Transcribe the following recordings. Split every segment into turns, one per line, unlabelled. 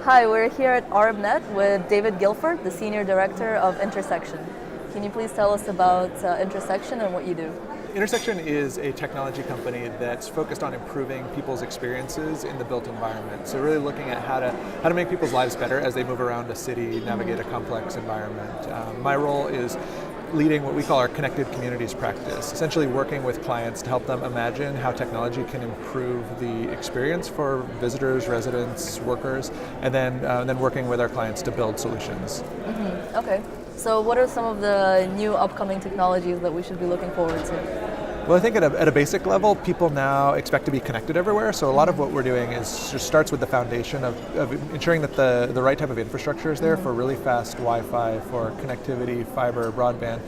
Hi, we're here at ArabNet with David Gilford, the Senior Director of Intersection. Can you please tell us about Intersection and what you do?
Intersection is a technology company that's focused on improving people's experiences in the built environment. So really looking at how to make people's lives better as they move around a city, navigate a complex environment. My role is leading what we call our connected communities practice, essentially working with clients to help them imagine how technology can improve the experience for visitors, residents, workers, and then working with our clients to build solutions.
Mm-hmm. Okay. So what are some of the new upcoming technologies that we should be looking forward to?
Well, I think at a basic level, people now expect to be connected everywhere. So a lot of what we're doing just starts with the foundation of ensuring that the right type of infrastructure is there for really fast Wi-Fi, for connectivity, fiber, broadband,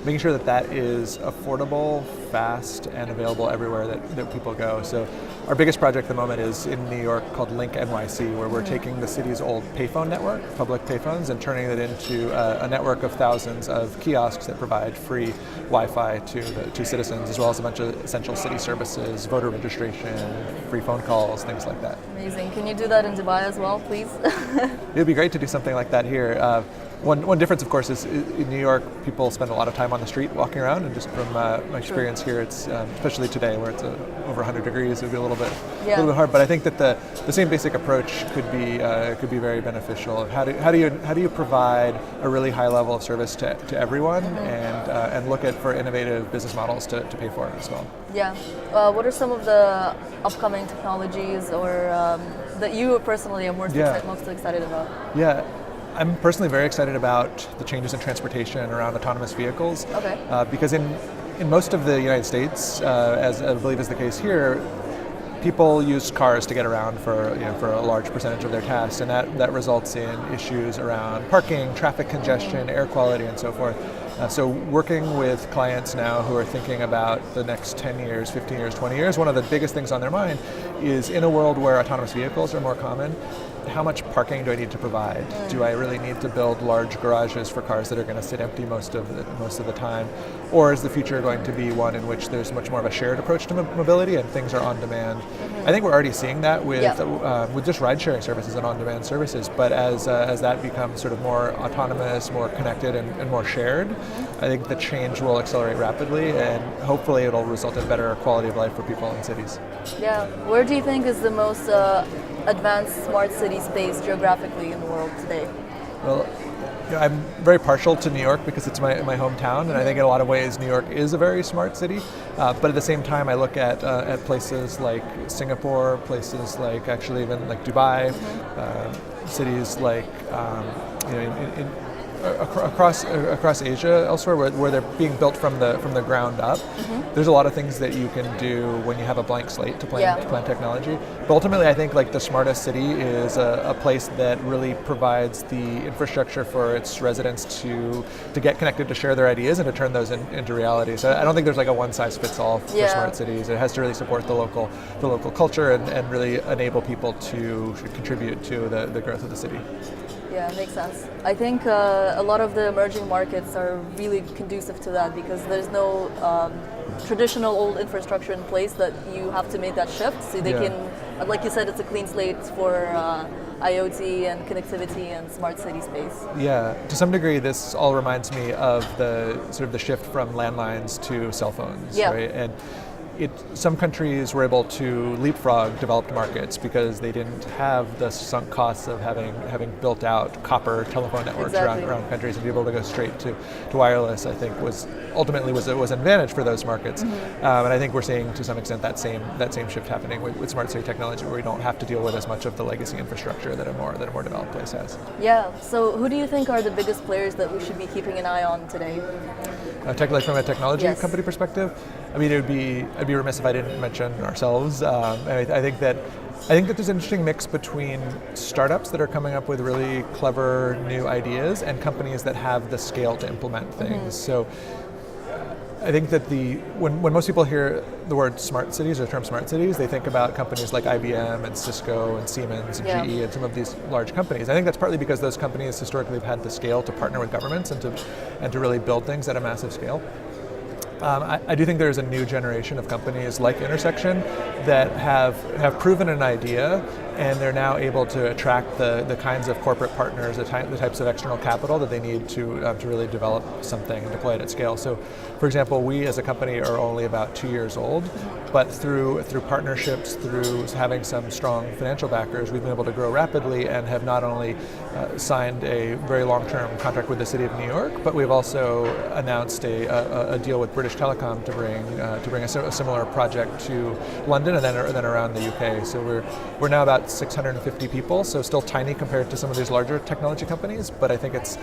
making sure that is affordable, fast, and available everywhere that people go. So our biggest project at the moment is in New York called Link NYC, where we're taking the city's old payphone network, public payphones, and turning it into a network of thousands of kiosks that provide free Wi-Fi to citizens, as well as a bunch of essential city services, voter registration, free phone calls, things like that.
Amazing. Can you do that in Dubai as well, please?
It would be great to do something like that here. One difference, of course, is in New York, people spend a lot of time on the street walking around, and just from my experience here, it's especially today where it's over 100 degrees, it would be a little bit hard. But I think that the same basic approach could be very beneficial. Of how do you provide a really high level of service to everyone, and look for innovative business models to pay for it as well.
Yeah. What are some of the upcoming technologies or that you personally are most excited about?
Yeah. I'm personally very excited about the changes in transportation around autonomous vehicles.
Okay.
Because in most of the United States, as I believe is the case here, people use cars to get around for a large percentage of their tasks, and that results in issues around parking, traffic congestion, air quality, and so forth. So working with clients now who are thinking about the next 10 years, 15 years, 20 years, one of the biggest things on their mind is, in a world where autonomous vehicles are more common, how much parking do I need to provide? Do I really need to build large garages for cars that are going to sit empty most of the time? Or is the future going to be one in which there's much more of a shared approach to mobility and things are on demand? I think we're already seeing that with just ride-sharing services and on-demand services. But as that becomes sort of more autonomous, more connected, and more shared, I think the change will accelerate rapidly, and hopefully it'll result in better quality of life for people in cities.
Yeah. Where do you think is the most advanced smart city space geographically in the world today?
Well, I'm very partial to New York because it's my hometown, and I think in a lot of ways New York is a very smart city. But at the same time, I look at places like Singapore, places like actually even like Dubai, cities like across Asia, elsewhere, where they're being built from the ground up. There's a lot of things that you can do when you have a blank slate to plan technology. But ultimately, I think like the smartest city is a place that really provides the infrastructure for its residents to get connected, to share their ideas, and to turn those into reality. So I don't think there's like a one-size-fits-all for smart cities. It has to really support the local culture and really enable people to contribute to the growth of the city.
Yeah, makes sense. I think a lot of the emerging markets are really conducive to that because there's no traditional old infrastructure in place that you have to make that shift. So they can, like you said, it's a clean slate for IoT and connectivity and smart city space. Yeah,
to some degree, this all reminds me of the sort of the shift from landlines to cell phones, right? And some countries were able to leapfrog developed markets because they didn't have the sunk costs of having built out copper telephone networks around countries, and be able to go straight to wireless. I think was ultimately an advantage for those markets, and I think we're seeing to some extent that same shift happening with smart city technology, where we don't have to deal with as much of the legacy infrastructure that a more developed place has.
Yeah. So who do you think are the biggest players that we should be keeping an eye on today?
From a technology company perspective, I mean, I'd be remiss if I didn't mention ourselves. I think that there's an interesting mix between startups that are coming up with really clever new ideas and companies that have the scale to implement things. So I think that when most people hear the word smart cities or the term smart cities, they think about companies like IBM and Cisco and Siemens and GE and some of these large companies. I think that's partly because those companies historically have had the scale to partner with governments and to really build things at a massive scale. I do think there's a new generation of companies like Intersection that have proven an idea, and they're now able to attract the kinds of corporate partners, the types of external capital that they need to really develop something and deploy it at scale. So, for example, we as a company are only about 2 years old, but through partnerships, through having some strong financial backers, we've been able to grow rapidly and have not only signed a very long-term contract with the City of New York, but we've also announced a deal with British Telecom to bring a similar project to London and then around the UK. So we're now about 650 people, so still tiny compared to some of these larger technology companies. But I think it's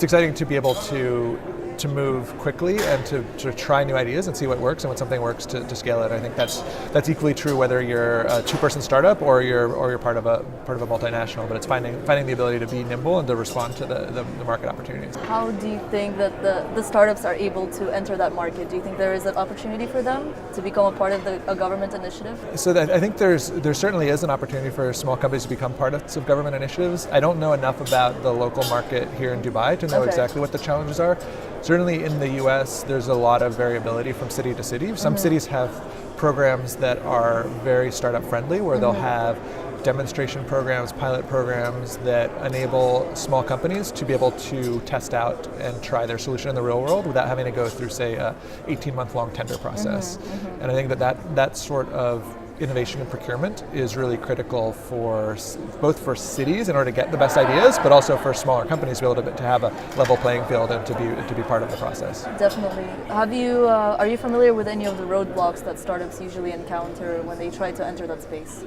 exciting to be able to move quickly and to try new ideas and see what works, and when something works to scale it. I think that's equally true whether you're a two-person startup or you're part of a multinational. But it's finding the ability to be nimble and to respond to the market opportunities.
How do you think that the startups are able to enter that market? Do you think there is an opportunity for them to become a part of a government initiative?
So I think there certainly is an opportunity for small companies to become parts of government initiatives. I don't know enough about the local market here in Dubai to know exactly what the challenges are. Certainly in the US, there's a lot of variability from city to city. Some cities have programs that are very startup friendly, where they'll have demonstration programs, pilot programs that enable small companies to be able to test out and try their solution in the real world without having to go through, say, a 18-month-long tender process. And I think that sort of innovation and procurement is really critical for both for cities in order to get the best ideas, but also for smaller companies to be able to have a level playing field and to be part of the process.
Definitely. Are you familiar with any of the roadblocks that startups usually encounter when they try to enter that space?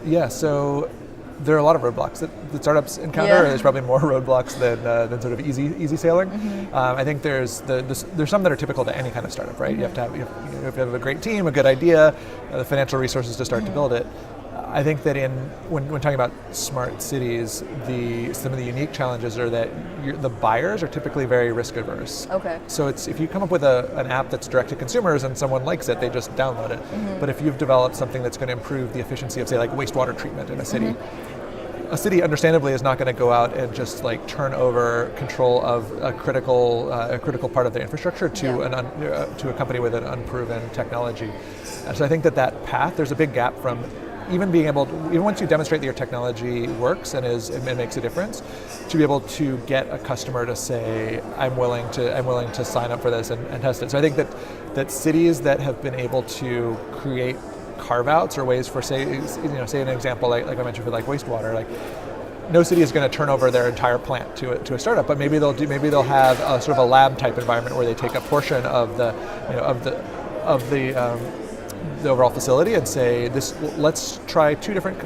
Yeah, so there are a lot of roadblocks that startups encounter.
Yeah.
There's probably more roadblocks than sort of easy sailing. I think there's some that are typical to any kind of startup, right? You have to have a great team, a good idea, the financial resources to start to build it. I think that when talking about smart cities, some of the unique challenges are that the buyers are typically very risk averse.
Okay.
So if you come up with an app that's direct to consumers and someone likes it, they just download it. But if you've developed something that's going to improve the efficiency of, say, like wastewater treatment in a city, a city understandably is not going to go out and just like turn over control of a critical part of their infrastructure to a company with an unproven technology. And so I think that path, there's a big gap from even once you demonstrate that your technology works and makes a difference, to be able to get a customer to say, I'm willing to sign up for this and test it. So I think that cities that have been able to create carve-outs or ways for, say an example like I mentioned for like wastewater, like no city is going to turn over their entire plant to a startup, but maybe they'll have a sort of a lab type environment where they take a portion of the overall facility and say, let's try two different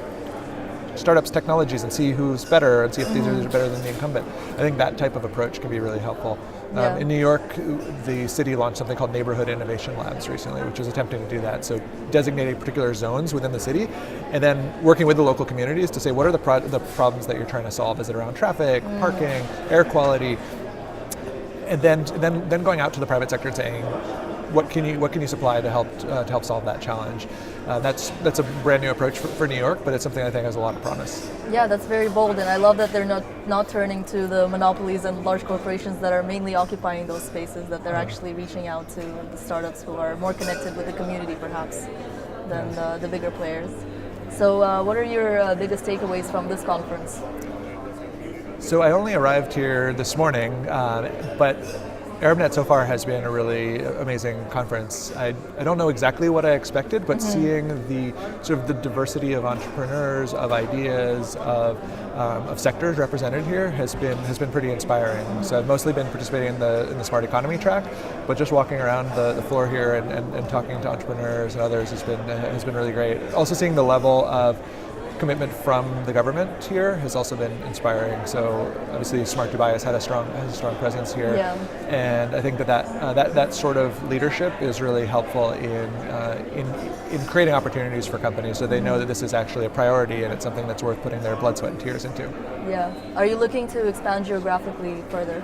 startups' technologies and see who's better and see if these are better than the incumbent. I think that type of approach can be really helpful. In New York, the city launched something called Neighborhood Innovation Labs recently, which is attempting to do that. So designating particular zones within the city and then working with the local communities to say, what are the problems that you're trying to solve? Is it around traffic, parking, air quality? And then going out to the private sector and saying, what can you supply to help solve that challenge? That's a brand new approach for New York, but it's something I think has a lot of promise.
Yeah, that's very bold, and I love that they're not turning to the monopolies and large corporations that are mainly occupying those spaces, that they're actually reaching out to the startups who are more connected with the community perhaps than the bigger players. So what are your biggest takeaways from this conference?
So I only arrived here this morning, but ArabNet so far has been a really amazing conference. I don't know exactly what I expected, but seeing the sort of the diversity of entrepreneurs, of ideas, of sectors represented here has been pretty inspiring. So I've mostly been participating in the smart economy track, but just walking around the floor here and talking to entrepreneurs and others has been really great. Also seeing the level of commitment from the government here has also been inspiring. So obviously Smart Dubai has a strong presence here, and I think that sort of leadership is really helpful in creating opportunities for companies, so they know that this is actually a priority and it's something that's worth putting their blood, sweat, and tears into. Yeah.
Are you looking to expand geographically further?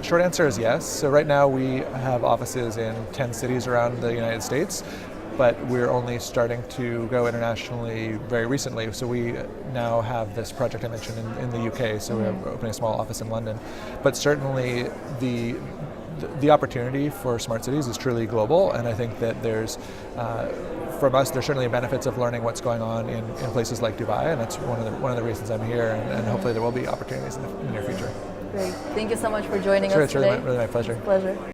Short answer is yes. So right now we have offices in 10 cities around the United States, but we're only starting to go internationally very recently. So we now have this project I mentioned in the UK, so we're opening a small office in London. But certainly the the opportunity for smart cities is truly global, and I think that there's, from us, there's certainly benefits of learning what's going on in places like Dubai, and that's one of the reasons I'm here, and hopefully there will be opportunities in the near future.
Great. Thank you so much for joining us
today.
today.
It's really my pleasure.
Pleasure.